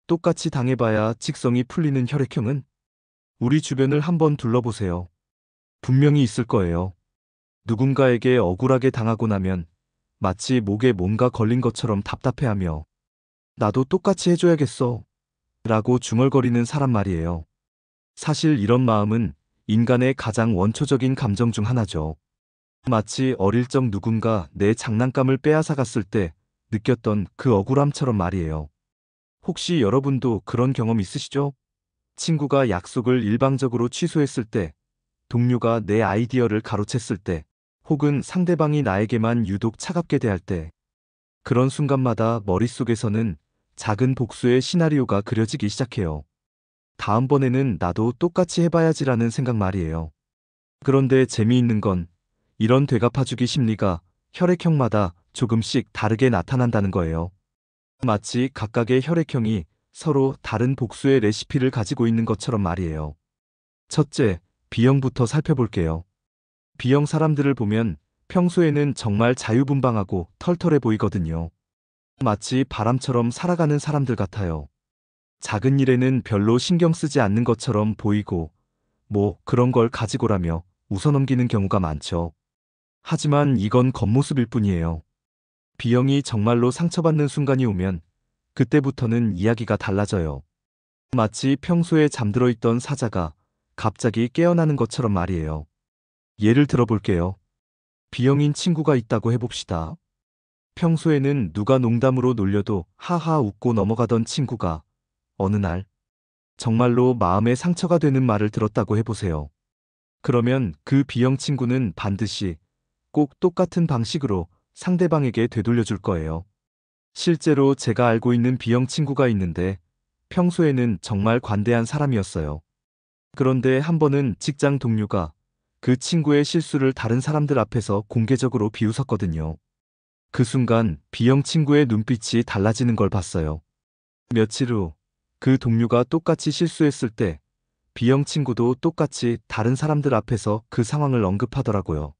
똑같이 당해봐야 직성이 풀리는 혈액형은? 우리 주변을 한번 둘러보세요. 분명히 있을 거예요. 누군가에게 억울하게 당하고 나면 마치 목에 뭔가 걸린 것처럼 답답해하며 나도 똑같이 해줘야겠어 라고 중얼거리는 사람 말이에요. 사실 이런 마음은 인간의 가장 원초적인 감정 중 하나죠. 마치 어릴 적 누군가 내 장난감을 빼앗아갔을 때 느꼈던 그 억울함처럼 말이에요. 혹시 여러분도 그런 경험 있으시죠? 친구가 약속을 일방적으로 취소했을 때, 동료가 내 아이디어를 가로챘을 때, 혹은 상대방이 나에게만 유독 차갑게 대할 때, 그런 순간마다 머릿속에서는 작은 복수의 시나리오가 그려지기 시작해요. 다음번에는 나도 똑같이 해봐야지라는 생각 말이에요. 그런데 재미있는 건 이런 되갚아주기 심리가 혈액형마다 조금씩 다르게 나타난다는 거예요. 마치 각각의 혈액형이 서로 다른 복수의 레시피를 가지고 있는 것처럼 말이에요. 첫째, B형부터 살펴볼게요. B형 사람들을 보면 평소에는 정말 자유분방하고 털털해 보이거든요. 마치 바람처럼 살아가는 사람들 같아요. 작은 일에는 별로 신경 쓰지 않는 것처럼 보이고, 뭐 그런 걸 가지고라며 웃어넘기는 경우가 많죠. 하지만 이건 겉모습일 뿐이에요. B형이 정말로 상처받는 순간이 오면 그때부터는 이야기가 달라져요. 마치 평소에 잠들어 있던 사자가 갑자기 깨어나는 것처럼 말이에요. 예를 들어볼게요. B형인 친구가 있다고 해봅시다. 평소에는 누가 농담으로 놀려도 하하 웃고 넘어가던 친구가 어느 날 정말로 마음에 상처가 되는 말을 들었다고 해보세요. 그러면 그 B형 친구는 반드시 꼭 똑같은 방식으로 상대방에게 되돌려줄 거예요. 실제로 제가 알고 있는 B형 친구가 있는데 평소에는 정말 관대한 사람이었어요. 그런데 한 번은 직장 동료가 그 친구의 실수를 다른 사람들 앞에서 공개적으로 비웃었거든요. 그 순간 B형 친구의 눈빛이 달라지는 걸 봤어요. 며칠 후 그 동료가 똑같이 실수했을 때 B형 친구도 똑같이 다른 사람들 앞에서 그 상황을 언급하더라고요.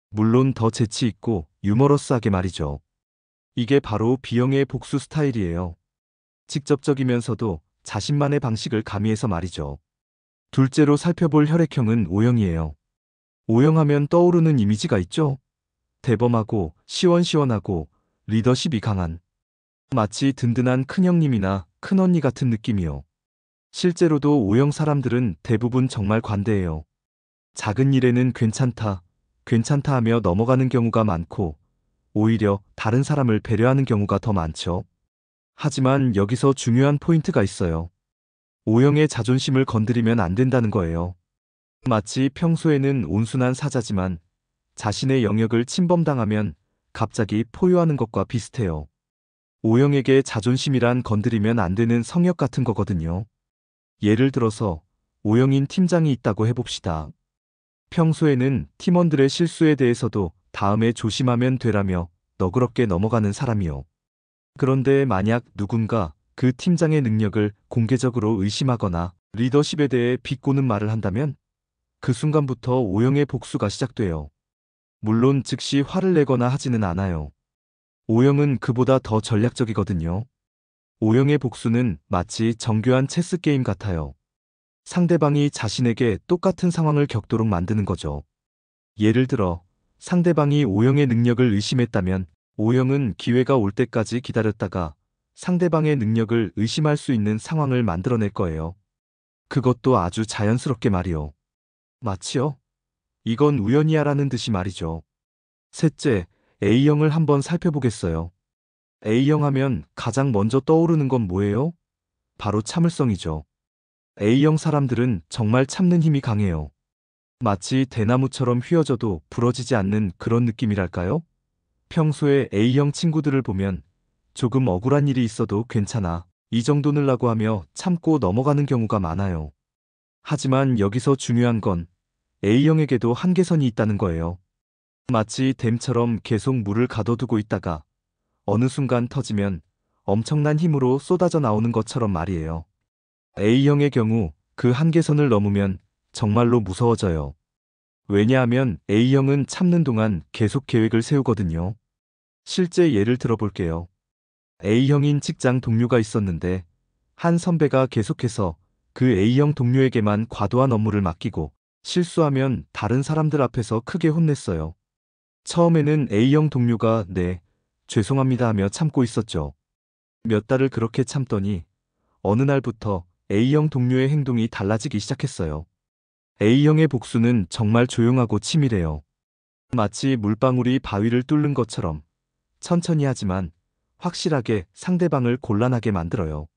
물론 더 재치 있고 유머러스하게 말이죠. 이게 바로 B형의 복수 스타일이에요. 직접적이면서도 자신만의 방식을 가미해서 말이죠. 둘째로 살펴볼 혈액형은 O형이에요. O형하면 떠오르는 이미지가 있죠? 대범하고 시원시원하고 리더십이 강한 마치 든든한 큰형님이나 큰언니 같은 느낌이요. 실제로도 O형 사람들은 대부분 정말 관대해요. 작은 일에는 괜찮다, 괜찮다 하며 넘어가는 경우가 많고 오히려 다른 사람을 배려하는 경우가 더 많죠. 하지만 여기서 중요한 포인트가 있어요. O형의 자존심을 건드리면 안 된다는 거예요. 마치 평소에는 온순한 사자지만 자신의 영역을 침범당하면 갑자기 포효하는 것과 비슷해요. O형에게 자존심이란 건드리면 안 되는 성역 같은 거거든요. 예를 들어서 O형인 팀장이 있다고 해봅시다. 평소에는 팀원들의 실수에 대해서도 다음에 조심하면 되라며 너그럽게 넘어가는 사람이요. 그런데 만약 누군가 그 팀장의 능력을 공개적으로 의심하거나 리더십에 대해 비꼬는 말을 한다면 그 순간부터 O형의 복수가 시작돼요. 물론 즉시 화를 내거나 하지는 않아요. O형은 그보다 더 전략적이거든요. O형의 복수는 마치 정교한 체스 게임 같아요. 상대방이 자신에게 똑같은 상황을 겪도록 만드는 거죠. 예를 들어 상대방이 O형의 능력을 의심했다면 O형은 기회가 올 때까지 기다렸다가 상대방의 능력을 의심할 수 있는 상황을 만들어낼 거예요. 그것도 아주 자연스럽게 말이요. 마치요? 이건 우연이야라는 듯이 말이죠. 셋째, A형을 한번 살펴보겠어요. A형 하면 가장 먼저 떠오르는 건 뭐예요? 바로 참을성이죠. A형 사람들은 정말 참는 힘이 강해요. 마치 대나무처럼 휘어져도 부러지지 않는 그런 느낌이랄까요? 평소에 A형 친구들을 보면 조금 억울한 일이 있어도 괜찮아, 이 정도는라고 하며 참고 넘어가는 경우가 많아요. 하지만 여기서 중요한 건 A형에게도 한계선이 있다는 거예요. 마치 댐처럼 계속 물을 가둬두고 있다가 어느 순간 터지면 엄청난 힘으로 쏟아져 나오는 것처럼 말이에요. A형의 경우 그 한계선을 넘으면 정말로 무서워져요. 왜냐하면 A형은 참는 동안 계속 계획을 세우거든요. 실제 예를 들어볼게요. A형인 직장 동료가 있었는데 한 선배가 계속해서 그 A형 동료에게만 과도한 업무를 맡기고 실수하면 다른 사람들 앞에서 크게 혼냈어요. 처음에는 A형 동료가 네, 죄송합니다 하며 참고 있었죠. 몇 달을 그렇게 참더니 어느 날부터 A형 동료의 행동이 달라지기 시작했어요. A형의 복수는 정말 조용하고 치밀해요. 마치 물방울이 바위를 뚫는 것처럼 천천히 하지만 확실하게 상대방을 곤란하게 만들어요.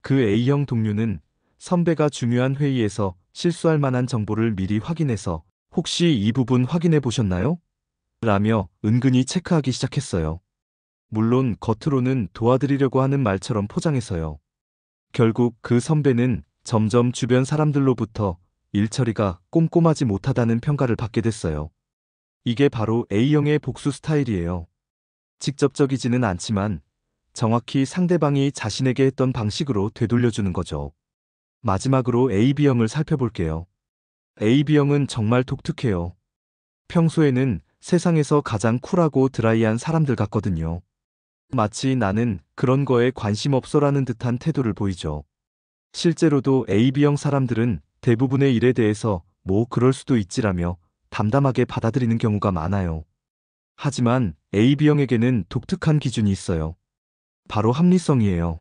그 A형 동료는 선배가 중요한 회의에서 실수할 만한 정보를 미리 확인해서 혹시 이 부분 확인해 보셨나요? 라며 은근히 체크하기 시작했어요. 물론 겉으로는 도와드리려고 하는 말처럼 포장해서요. 결국 그 선배는 점점 주변 사람들로부터 일 처리가 꼼꼼하지 못하다는 평가를 받게 됐어요. 이게 바로 A형의 복수 스타일이에요. 직접적이지는 않지만 정확히 상대방이 자신에게 했던 방식으로 되돌려주는 거죠. 마지막으로 AB형을 살펴볼게요. AB형은 정말 독특해요. 평소에는 세상에서 가장 쿨하고 드라이한 사람들 같거든요. 마치 나는 그런 거에 관심 없어라는 듯한 태도를 보이죠. 실제로도 AB형 사람들은 대부분의 일에 대해서 뭐 그럴 수도 있지라며 담담하게 받아들이는 경우가 많아요. 하지만 AB형에게는 독특한 기준이 있어요. 바로 합리성이에요.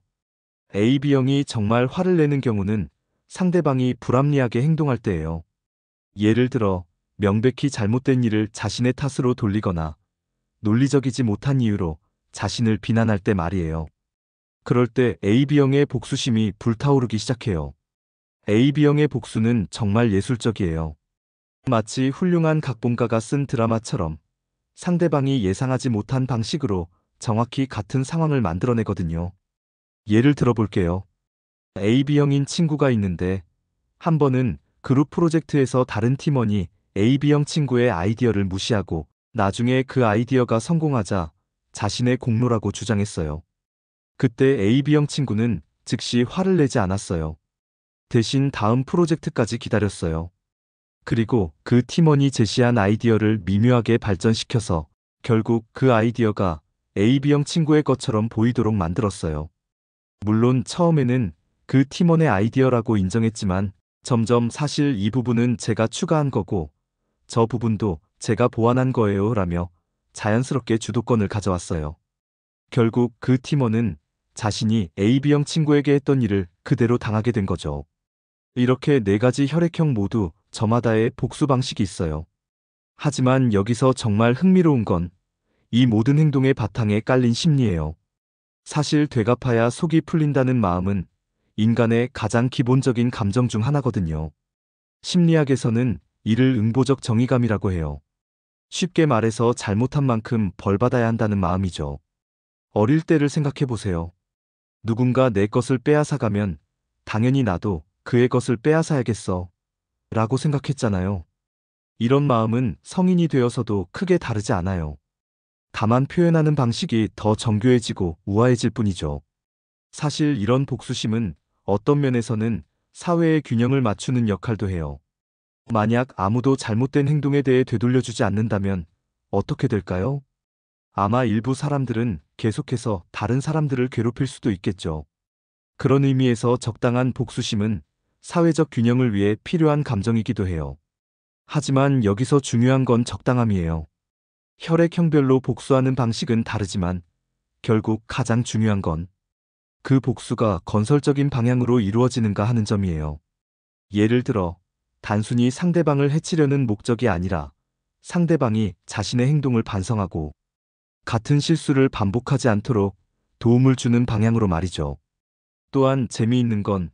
AB형이 정말 화를 내는 경우는 상대방이 불합리하게 행동할 때예요. 예를 들어 명백히 잘못된 일을 자신의 탓으로 돌리거나 논리적이지 못한 이유로 자신을 비난할 때 말이에요. 그럴 때 AB형의 복수심이 불타오르기 시작해요. AB형의 복수는 정말 예술적이에요. 마치 훌륭한 각본가가 쓴 드라마처럼 상대방이 예상하지 못한 방식으로 정확히 같은 상황을 만들어내거든요. 예를 들어볼게요. AB형인 친구가 있는데 한 번은 그룹 프로젝트에서 다른 팀원이 AB형 친구의 아이디어를 무시하고 나중에 그 아이디어가 성공하자 자신의 공로라고 주장했어요. 그때 AB형 친구는 즉시 화를 내지 않았어요. 대신 다음 프로젝트까지 기다렸어요. 그리고 그 팀원이 제시한 아이디어를 미묘하게 발전시켜서 결국 그 아이디어가 AB형 친구의 것처럼 보이도록 만들었어요. 물론 처음에는 그 팀원의 아이디어라고 인정했지만 점점 사실 이 부분은 제가 추가한 거고 저 부분도 제가 보완한 거예요 라며 자연스럽게 주도권을 가져왔어요. 결국 그 팀원은 자신이 AB형 친구에게 했던 일을 그대로 당하게 된 거죠. 이렇게 네 가지 혈액형 모두 저마다의 복수 방식이 있어요. 하지만 여기서 정말 흥미로운 건 이 모든 행동의 바탕에 깔린 심리예요. 사실 되갚아야 속이 풀린다는 마음은 인간의 가장 기본적인 감정 중 하나거든요. 심리학에서는 이를 응보적 정의감이라고 해요. 쉽게 말해서 잘못한 만큼 벌받아야 한다는 마음이죠. 어릴 때를 생각해 보세요. 누군가 내 것을 빼앗아가면 당연히 나도 그의 것을 빼앗아야겠어 라고 생각했잖아요. 이런 마음은 성인이 되어서도 크게 다르지 않아요. 다만 표현하는 방식이 더 정교해지고 우아해질 뿐이죠. 사실 이런 복수심은 어떤 면에서는 사회의 균형을 맞추는 역할도 해요. 만약 아무도 잘못된 행동에 대해 되돌려주지 않는다면 어떻게 될까요? 아마 일부 사람들은 계속해서 다른 사람들을 괴롭힐 수도 있겠죠. 그런 의미에서 적당한 복수심은 사회적 균형을 위해 필요한 감정이기도 해요. 하지만 여기서 중요한 건 적당함이에요. 혈액형별로 복수하는 방식은 다르지만 결국 가장 중요한 건 그 복수가 건설적인 방향으로 이루어지는가 하는 점이에요. 예를 들어 단순히 상대방을 해치려는 목적이 아니라 상대방이 자신의 행동을 반성하고 같은 실수를 반복하지 않도록 도움을 주는 방향으로 말이죠. 또한 재미있는 건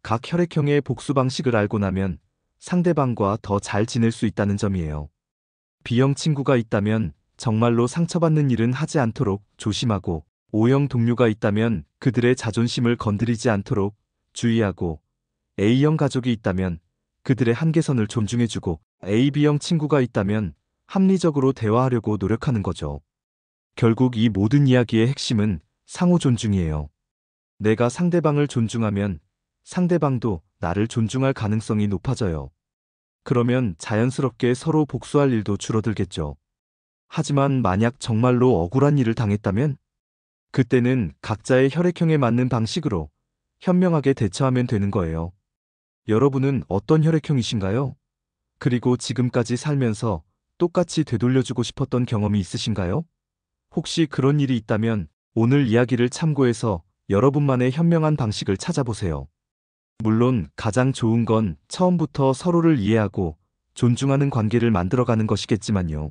각 혈액형의 복수 방식을 알고 나면 상대방과 더 잘 지낼 수 있다는 점이에요. B형 친구가 있다면 정말로 상처받는 일은 하지 않도록 조심하고 O형 동료가 있다면 그들의 자존심을 건드리지 않도록 주의하고 A형 가족이 있다면 그들의 한계선을 존중해주고 AB형 친구가 있다면 합리적으로 대화하려고 노력하는 거죠. 결국 이 모든 이야기의 핵심은 상호 존중이에요. 내가 상대방을 존중하면 상대방도 나를 존중할 가능성이 높아져요. 그러면 자연스럽게 서로 복수할 일도 줄어들겠죠. 하지만 만약 정말로 억울한 일을 당했다면 그때는 각자의 혈액형에 맞는 방식으로 현명하게 대처하면 되는 거예요. 여러분은 어떤 혈액형이신가요? 그리고 지금까지 살면서 똑같이 되돌려주고 싶었던 경험이 있으신가요? 혹시 그런 일이 있다면 오늘 이야기를 참고해서 여러분만의 현명한 방식을 찾아보세요. 물론 가장 좋은 건 처음부터 서로를 이해하고 존중하는 관계를 만들어가는 것이겠지만요.